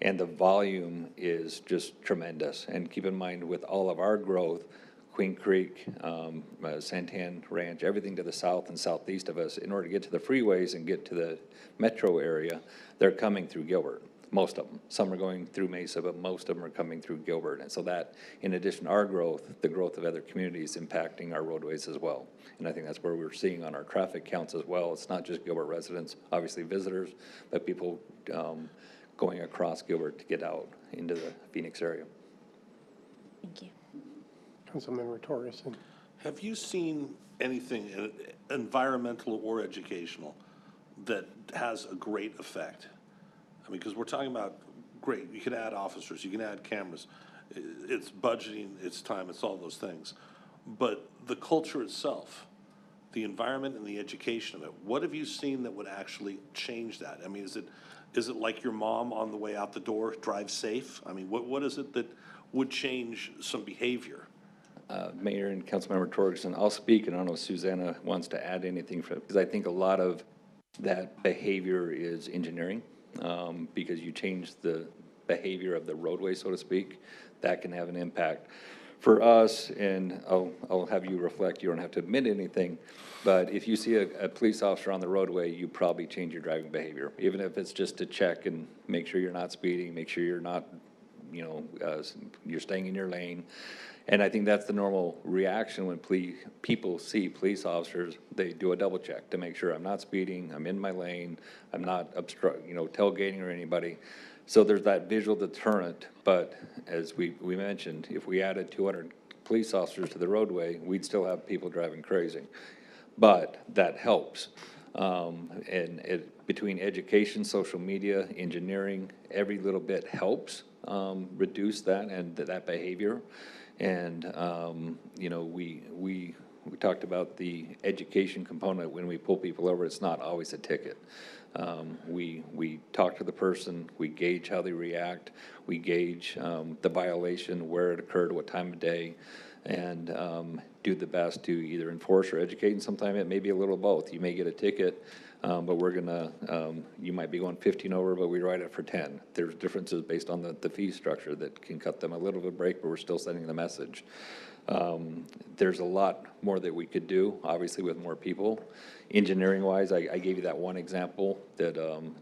And the volume is just tremendous. And keep in mind, with all of our growth, Queen Creek, Santan Ranch, everything to the south and southeast of us, in order to get to the freeways and get to the metro area, they're coming through Gilbert. Most of them. Some are going through Mesa, but most of them are coming through Gilbert. And so that, in addition to our growth, the growth of other communities impacting our roadways as well. And I think that's where we're seeing on our traffic counts as well. It's not just Gilbert residents, obviously visitors, but people going across Gilbert to get out into the Phoenix area. Thank you. Councilmember Torgerson. Have you seen anything environmental or educational that has a great effect? I mean, because we're talking about, great, you can add officers, you can add cameras, it's budgeting, it's time, it's all those things. But the culture itself, the environment and the education of it, what have you seen that would actually change that? I mean, is it like your mom on the way out the door, drive safe? I mean, what is it that would change some behavior? Mayor and Councilmember Torgerson, I'll speak, and I don't know if Susanna wants to add anything, because I think a lot of that behavior is engineering. Because you change the behavior of the roadway, so to speak, that can have an impact. For us, and I'll have you reflect, you don't have to admit anything, but if you see a police officer on the roadway, you probably change your driving behavior, even if it's just to check and make sure you're not speeding, make sure you're not, you're staying in your lane. And I think that's the normal reaction when people see police officers. They do a double check to make sure I'm not speeding, I'm in my lane, I'm not tailgating or anybody. So there's that visual deterrent. But as we mentioned, if we added 200 police officers to the roadway, we'd still have people driving crazy. But that helps. Between education, social media, engineering, every little bit helps reduce that and that behavior. And we we talked about the education component. When we pull people over, it's not always a ticket. We talk to the person, we gauge how they react, we gauge the violation, where it occurred, what time of day, and do the best to either enforce or educate, and sometimes it may be a little of both. You may get a ticket, but we're gonna, you might be going 15 over, but we write it for 10. There's differences based on the fee structure that can cut them a little bit of a break, but we're still sending the message. There's a lot more that we could do, obviously with more people. Engineering-wise, I gave you that one example that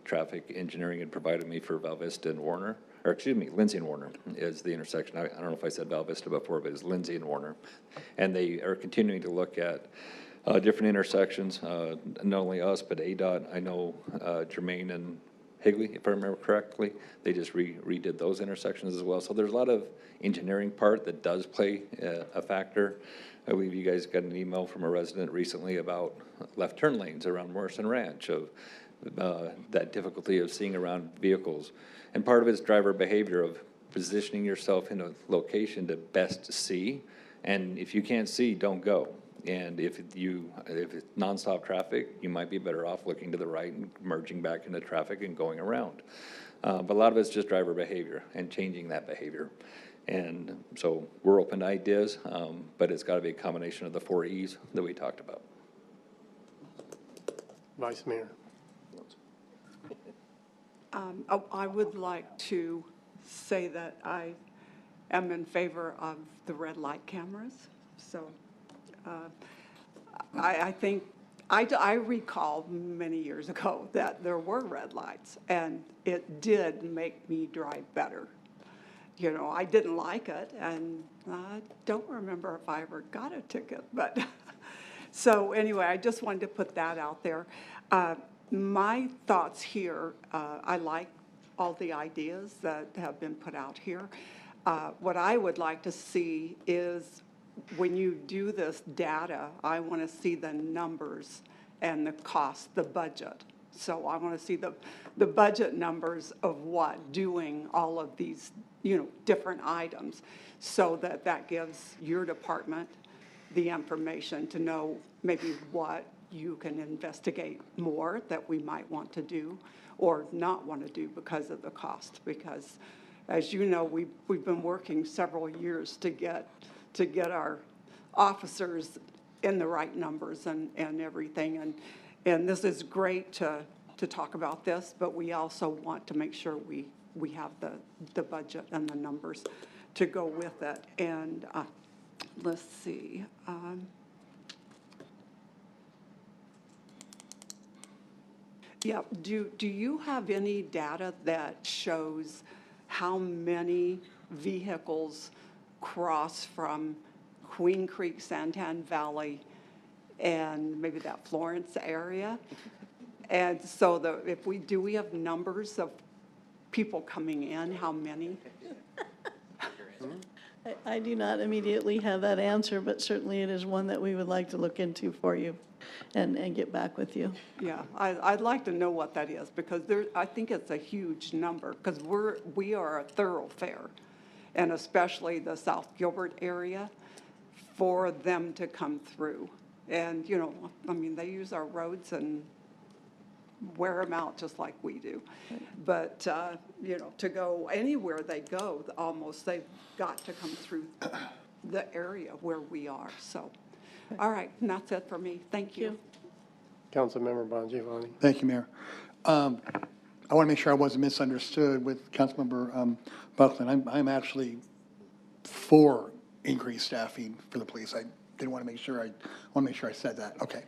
traffic engineering had provided me for Val Vista and Warner, or excuse me, Lindsay and Warner is the intersection. I don't know if I said Val Vista before, but it's Lindsay and Warner. And they are continuing to look at different intersections, not only us, but ADOT. I know Jermaine and Higley, if I remember correctly, they just redid those intersections as well. So there's a lot of engineering part that does play a factor. I believe you guys got an email from a resident recently about left turn lanes around Morrison Ranch, of that difficulty of seeing around vehicles. And part of it is driver behavior, of positioning yourself in a location to best see. And if you can't see, don't go. And if it's nonstop traffic, you might be better off looking to the right and merging back into traffic and going around. But a lot of it's just driver behavior and changing that behavior. And so we're open to ideas, but it's got to be a combination of the 4 E's that we talked about. Vice Mayor. I would like to say that I am in favor of the red light cameras. So I think, I recall many years ago that there were red lights, and it did make me drive better. You know, I didn't like it, and I don't remember if I ever got a ticket, but so anyway, I just wanted to put that out there. My thoughts here, I like all the ideas that have been put out here. What I would like to see is, when you do this data, I want to see the numbers and the cost, the budget. So I want to see the budget numbers of what doing all of these, you know, different items, so that gives your department the information to know maybe what you can investigate more that we might want to do or not want to do because of the cost. Because, as you know, we've been working several years to get our officers in the right numbers and everything. And this is great to talk about this, but we also want to make sure we have the budget and the numbers to go with it. And let's see. Yeah, do you have any data that shows how many vehicles cross from Queen Creek, Santan Valley, and maybe that Florence area? And so if we have numbers of people coming in, how many? I do not immediately have that answer, but certainly it is one that we would like to look into for you and get back with you. Yeah, I'd like to know what that is, because I think it's a huge number, because we are a thoroughfare, and especially the South Gilbert area, for them to come through. And, you know, I mean, they use our roads and wear them out just like we do. But, you know, to go anywhere they go, almost, they've got to come through the area where we are. So, all right, and that's it for me. Thank you. Councilmember Bongiovanni. Thank you, Mayor. I want to make sure I wasn't misunderstood with Councilmember Buckland. I'm actually for increased staffing for the police. I didn't want to make sure, I want to make sure I said that. Okay.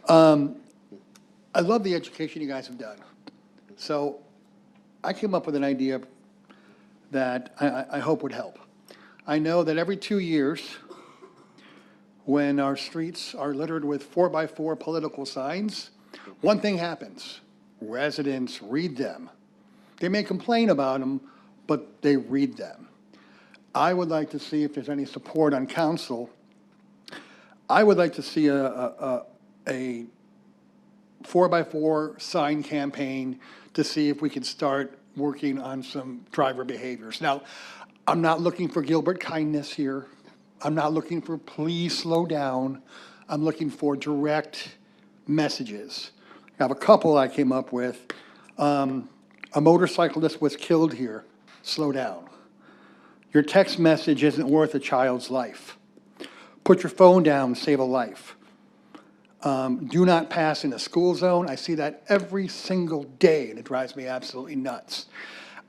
I love the education you guys have done. So I came up with an idea that I hope would help. I know that every 2 years, when our streets are littered with 4x4 political signs, one thing happens. Residents read them. They may complain about them, but they read them. I would like to see if there's any support on council. I would like to see a 4x4 sign campaign to see if we can start working on some driver behaviors. Now, I'm not looking for Gilbert kindness here. I'm not looking for please slow down. I'm looking for direct messages. I have a couple I came up with. A motorcyclist was killed here. Slow down. Your text message isn't worth a child's life. Put your phone down, save a life. Do not pass in a school zone. I see that every single day, and it drives me absolutely nuts.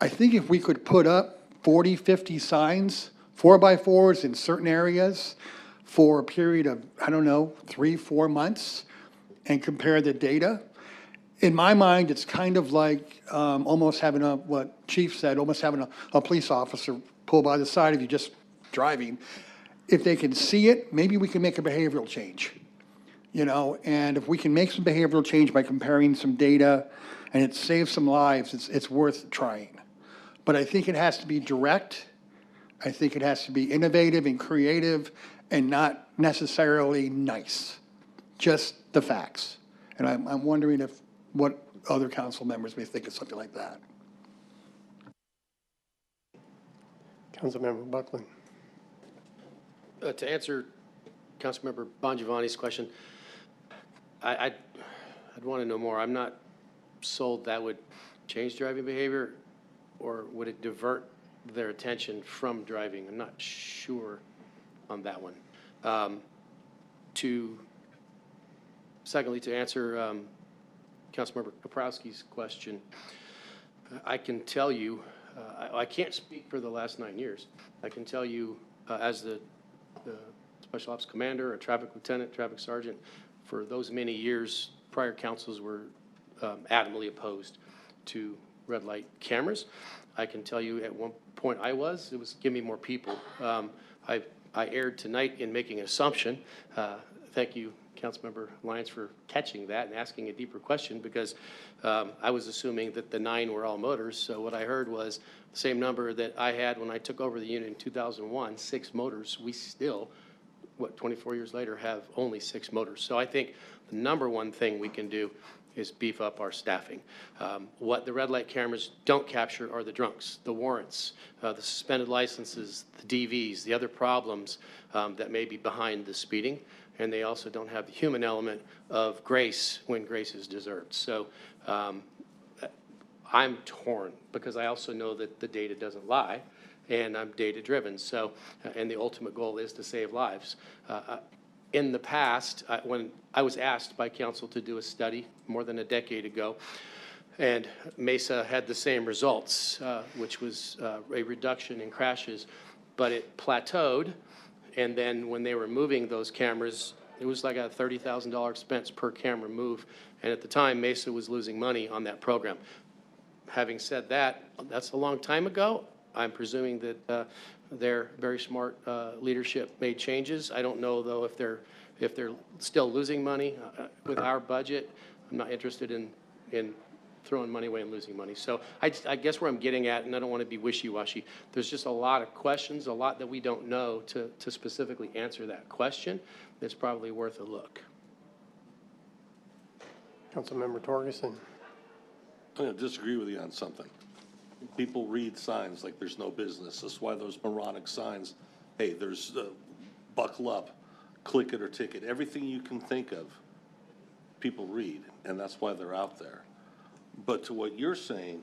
I think if we could put up 40, 50 signs, 4x4s in certain areas for a period of, I don't know, 3, 4 months, and compare the data, in my mind, it's kind of like almost having what Chief said, almost having a police officer pull by the side of you just driving. If they can see it, maybe we can make a behavioral change. And if we can make some behavioral change by comparing some data and it saves some lives, it's worth trying. But I think it has to be direct. I think it has to be innovative and creative and not necessarily nice, just the facts. And I'm wondering what other council members may think of something like that. Councilmember Buckland. To answer Councilmember Bongiovanni's question, I'd want to know more. I'm not sold that would change driving behavior, or would it divert their attention from driving? I'm not sure on that one. Secondly, to answer Councilmember Kaprowski's question, I can tell you, I can't speak for the last 9 years. I can tell you, as the Special Ops Commander, a traffic lieutenant, traffic sergeant, for those many years, prior councils were adamantly opposed to red light cameras. I can tell you at one point it was give me more people. I erred tonight in making an assumption. Thank you, Councilmember Lyons, for catching that and asking a deeper question, because I was assuming that the 9 were all motors. So what I heard was the same number that I had when I took over the unit in 2001, 6 motors. We still, 24 years later, have only 6 motors. So I think the number one thing we can do is beef up our staffing. What the red light cameras don't capture are the drunks, the warrants, the suspended licenses, the DVs, the other problems that may be behind the speeding. And they also don't have the human element of grace when grace is deserved. So I'm torn, because I also know that the data doesn't lie, and I'm data-driven. So, and the ultimate goal is to save lives. In the past, when I was asked by council to do a study more than a decade ago, and Mesa had the same results, which was a reduction in crashes, but it plateaued. And then when they were moving those cameras, it was like a $30,000 expense per camera move. And at the time, Mesa was losing money on that program. Having said that, that's a long time ago. I'm presuming that their very smart leadership made changes. I don't know, though, if they're still losing money with our budget. I'm not interested in throwing money away and losing money. So I guess where I'm getting at, and I don't want to be wishy-washy, there's just a lot of questions, a lot that we don't know to specifically answer that question. It's probably worth a look. Councilmember Torgerson. I'm going to disagree with you on something. People read signs like there's no business. That's why those moronic signs, hey, there's buckle up, click it or ticket. Everything you can think of, people read, and that's why they're out there. But to what you're saying,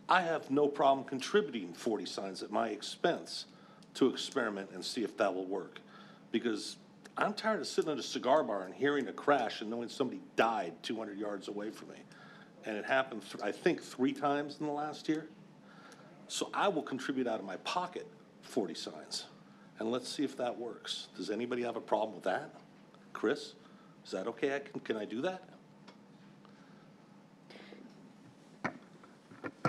I have no problem contributing 40 signs at my expense to experiment and see if that will work. Because I'm tired of sitting at a cigar bar and hearing a crash and knowing somebody died 200 yards away from me. And it happened, I think, 3 times in the last year. So I will contribute out of my pocket 40 signs. And let's see if that works. Does anybody have a problem with that? Chris, is that okay? Can I do that?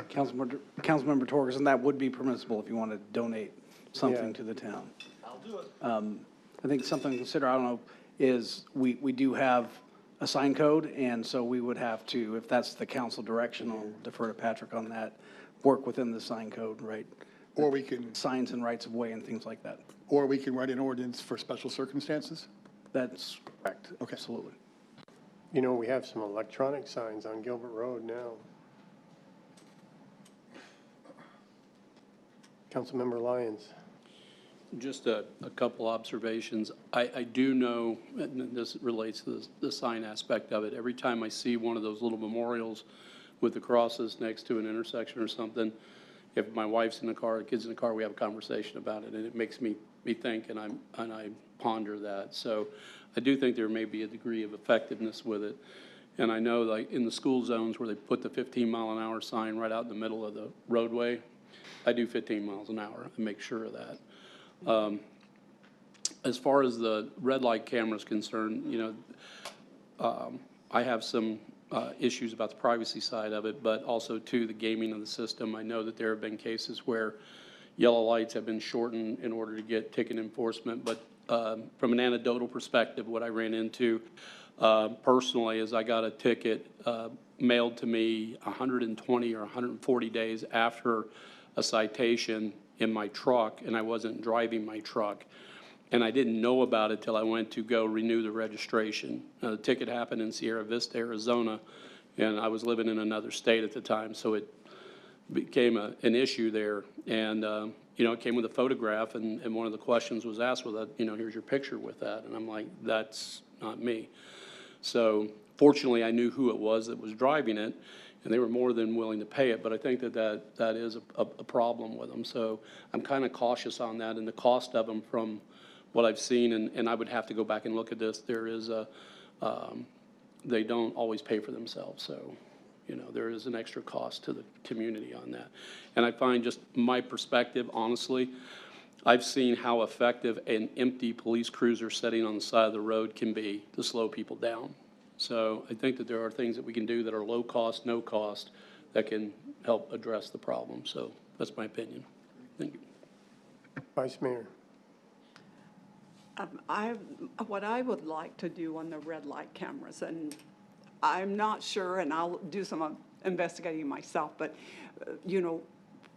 Councilmember Torgerson, that would be permissible if you want to donate something Yeah. to the town. I'll do it. I think something to consider, I don't know, is we do have a sign code, and so we would have to, if that's the council direction, I'll defer to Patrick on that, work within the sign code, right? Or we can, Signs and rights of way and things like that. or we can write an ordinance for special circumstances? That's correct. Okay. Absolutely. You know, we have some electronic signs on Gilbert Road now. Councilmember Lyons. Just a couple observations. I do know, and this relates to the sign aspect of it, every time I see one of those little memorials with the crosses next to an intersection or something, if my wife's in the car, the kid's in the car, we have a conversation about it, and it makes me think, and I ponder that. So I do think there may be a degree of effectiveness with it. And I know, like, in the school zones where they put the 15-mile-an-hour sign right out in the middle of the roadway, I do 15 miles an hour and make sure of that. As far as the red light camera is concerned, you know, I have some issues about the privacy side of it, but also too the gaming of the system. I know that there have been cases where yellow lights have been shortened in order to get ticket enforcement, but from an anecdotal perspective, what I ran into personally is I got a ticket mailed to me 120 or 140 days after a citation in my truck, and I wasn't driving my truck. And I didn't know about it till I went to go renew the registration. The ticket happened in Sierra Vista, Arizona, and I was living in another state at the time, so it became an issue there. And, you know, it came with a photograph, and one of the questions was asked, well, you know, here's your picture with that. And I'm like, that's not me. So fortunately, I knew who it was that was driving it, and they were more than willing to pay it. But I think that is a problem with them. So I'm kind of cautious on that, and the cost of them from what I've seen, and I would have to go back and look at this, there is they don't always pay for themselves. So, you know, there is an extra cost to the community on that. And I find, just my perspective, honestly, I've seen how effective an empty police cruiser sitting on the side of the road can be to slow people down. So I think that there are things that we can do that are low cost, no cost, that can help address the problem. So that's my opinion. Thank you. Vice Mayor. What I would like to do on the red light cameras, and I'm not sure, and I'll do some investigating myself, but, you know,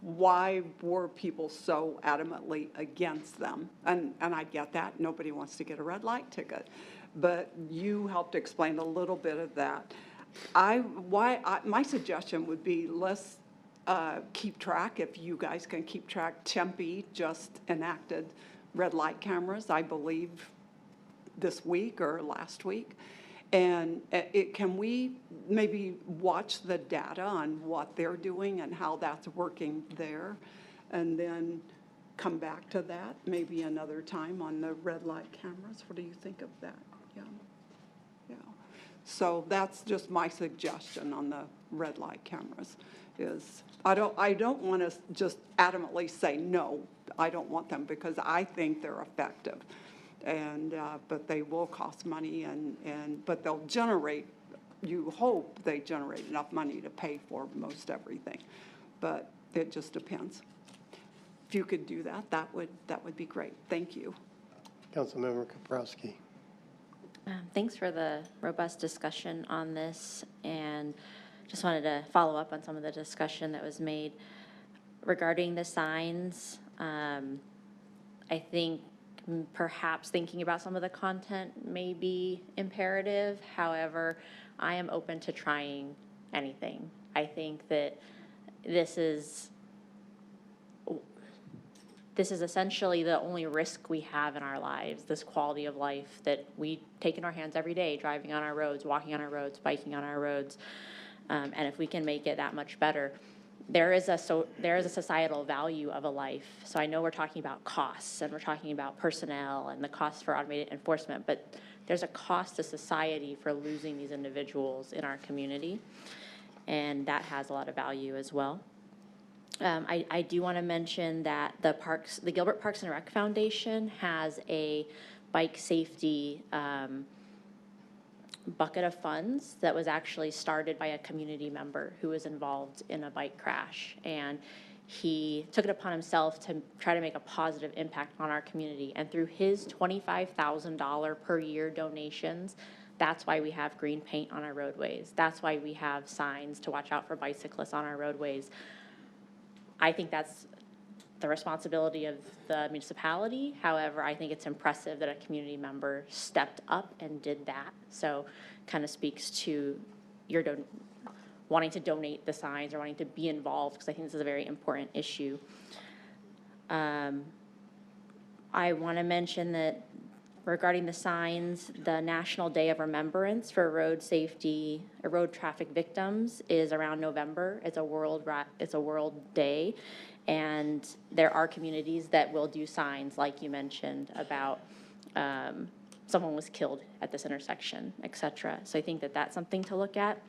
why were people so adamantly against them? And I get that. Nobody wants to get a red light ticket. But you helped explain a little bit of that. My suggestion would be, let's keep track, if you guys can keep track. Tempe just enacted red light cameras, I believe, this week or last week. And can we maybe watch the data on what they're doing and how that's working there? And then come back to that maybe another time on the red light cameras. What do you think of that? Yeah. Yeah. So that's just my suggestion on the red light cameras is I don't want to just adamantly say no. I don't want them because I think they're effective. And, but they will cost money but they'll generate, you hope they generate enough money to pay for most everything. But it just depends. If you could do that, that would be great. Thank you. Councilmember Kaprowski. Thanks for the robust discussion on this, and just wanted to follow up on some of the discussion that was made regarding the signs. I think perhaps thinking about some of the content may be imperative. However, I am open to trying anything. I think that this is essentially the only risk we have in our lives, this quality of life that we take in our hands every day, driving on our roads, walking on our roads, biking on our roads. And if we can make it that much better, there is a societal value of a life. So I know we're talking about costs and we're talking about personnel and the cost for automated enforcement, but there's a cost to society for losing these individuals in our community, and that has a lot of value as well. I do want to mention that the Gilbert Parks and Rec Foundation has a bike safety bucket of funds that was actually started by a community member who was involved in a bike crash. And he took it upon himself to try to make a positive impact on our community. And through his $25,000 per year donations, that's why we have green paint on our roadways. That's why we have signs to watch out for bicyclists on our roadways. I think that's the responsibility of the municipality. However, I think it's impressive that a community member stepped up and did that. So kind of speaks to your wanting to donate the signs or wanting to be involved, because I think this is a very important issue. I I want to mention that regarding the signs, the National Day of Remembrance for road safety, road traffic victims is around November. It's a world day. And there are communities that will do signs, like you mentioned, about someone was killed at this intersection, et cetera. So I think that that's something to look at.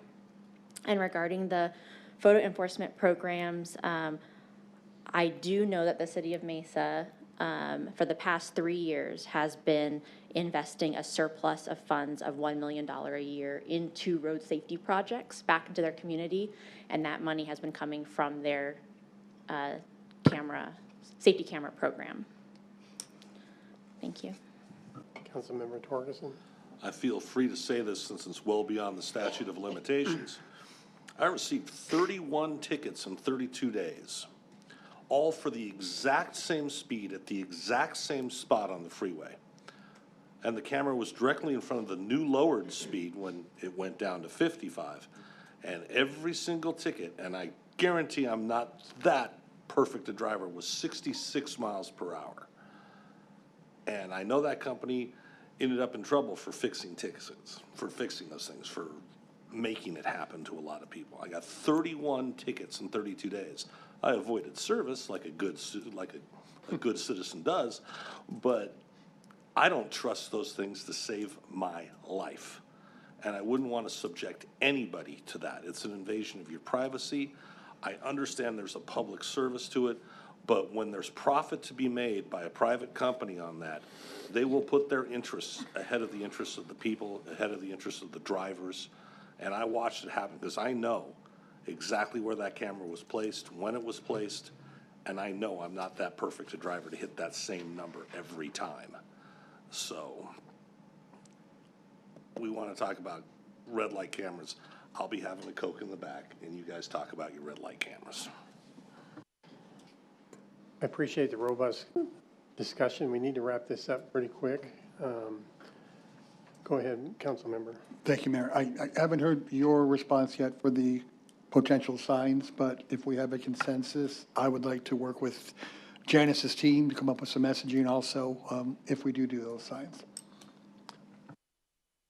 And regarding the photo enforcement programs, I do know that the city of Mesa, for the past 3 years, has been investing a surplus of funds of $1 million a year into road safety projects back into their community, and that money has been coming from their safety camera program. Thank you. Councilmember Torgerson. I feel free to say this since it's well beyond the statute of limitations. I received 31 tickets in 32 days, all for the exact same speed at the exact same spot on the freeway. And the camera was directly in front of the new lowered speed when it went down to 55. And every single ticket, and I guarantee I'm not that perfect a driver, was 66 miles per hour. And I know that company ended up in trouble for fixing tickets, for fixing those things, for making it happen to a lot of people. I got 31 tickets in 32 days. I avoided service like a good citizen does, but I don't trust those things to save my life. And I wouldn't want to subject anybody to that. It's an invasion of your privacy. I understand there's a public service to it, but when there's profit to be made by a private company on that, they will put their interests ahead of the interests of the people, ahead of the interests of the drivers. And I watched it happen because I know exactly where that camera was placed, when it was placed, and I know I'm not that perfect a driver to hit that same number every time. So we want to talk about red light cameras. I'll be having a Coke in the back, and you guys talk about your red light cameras. I appreciate the robust discussion. We need to wrap this up pretty quick. Go ahead, Councilmember. Thank you, Mayor. I haven't heard your response yet for the potential signs, but if we have a consensus, I would like to work with Janice's team to come up with some messaging also, if we do those signs.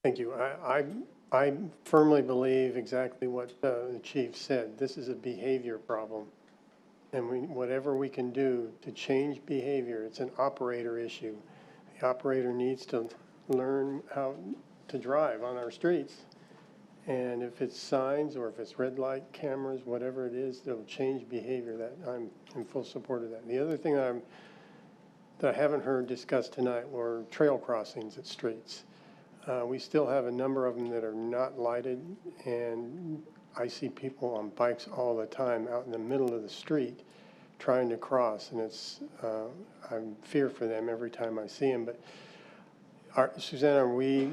Thank you. I firmly believe exactly what the chief said. This is a behavior problem. And whatever we can do to change behavior, it's an operator issue. The operator needs to learn how to drive on our streets. And if it's signs or if it's red light cameras, whatever it is, that'll change behavior, that I'm in full support of that. The other thing that I haven't heard discussed tonight were trail crossings at streets. We still have a number of them that are not lighted, and I see people on bikes all the time out in the middle of the street trying to cross, and I fear for them every time I see them. But Susanna, are we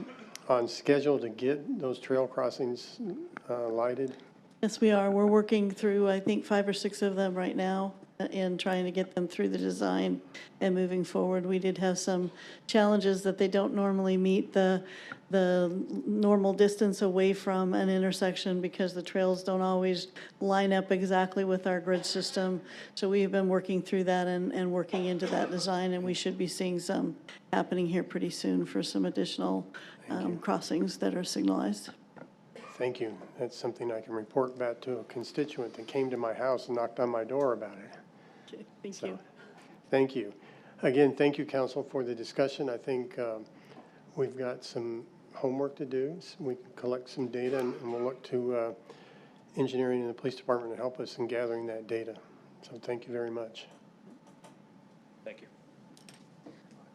on schedule to get those trail crossings lighted? Yes, we are. We're working through, I think, 5 or 6 of them right now and trying to get them through the design and moving forward. We did have some challenges that they don't normally meet the normal distance away from an intersection because the trails don't always line up exactly with our grid system. So we've been working through that and working into that design, and we should be seeing some happening here pretty soon for some additional crossings that are signalized. Thank you. That's something I can report back to a constituent that came to my house and knocked on my door about it. Okay, thank you. Thank you. Again, thank you, council, for the discussion. I think we've got some homework to do. So we can collect some data, and we'll look to engineering and the police department to help us in gathering that data. So thank you very much. Thank you.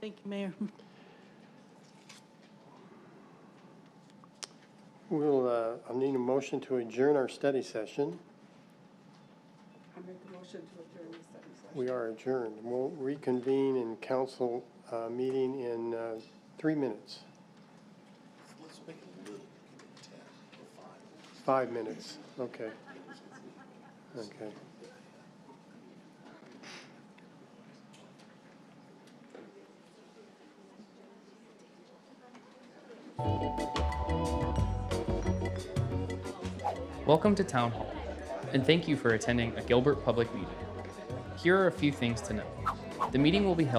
Thank you, Mayor. I'll need a motion to adjourn our study session. I make the motion to adjourn the study session. We are adjourned. We'll reconvene in council meeting in 3 minutes. Let's make it a little, 10 or 5. 5 minutes, okay. Okay. Welcome to Town Hall, and thank you for attending a Gilbert Public Meeting. Here are a few things to know. The meeting will be held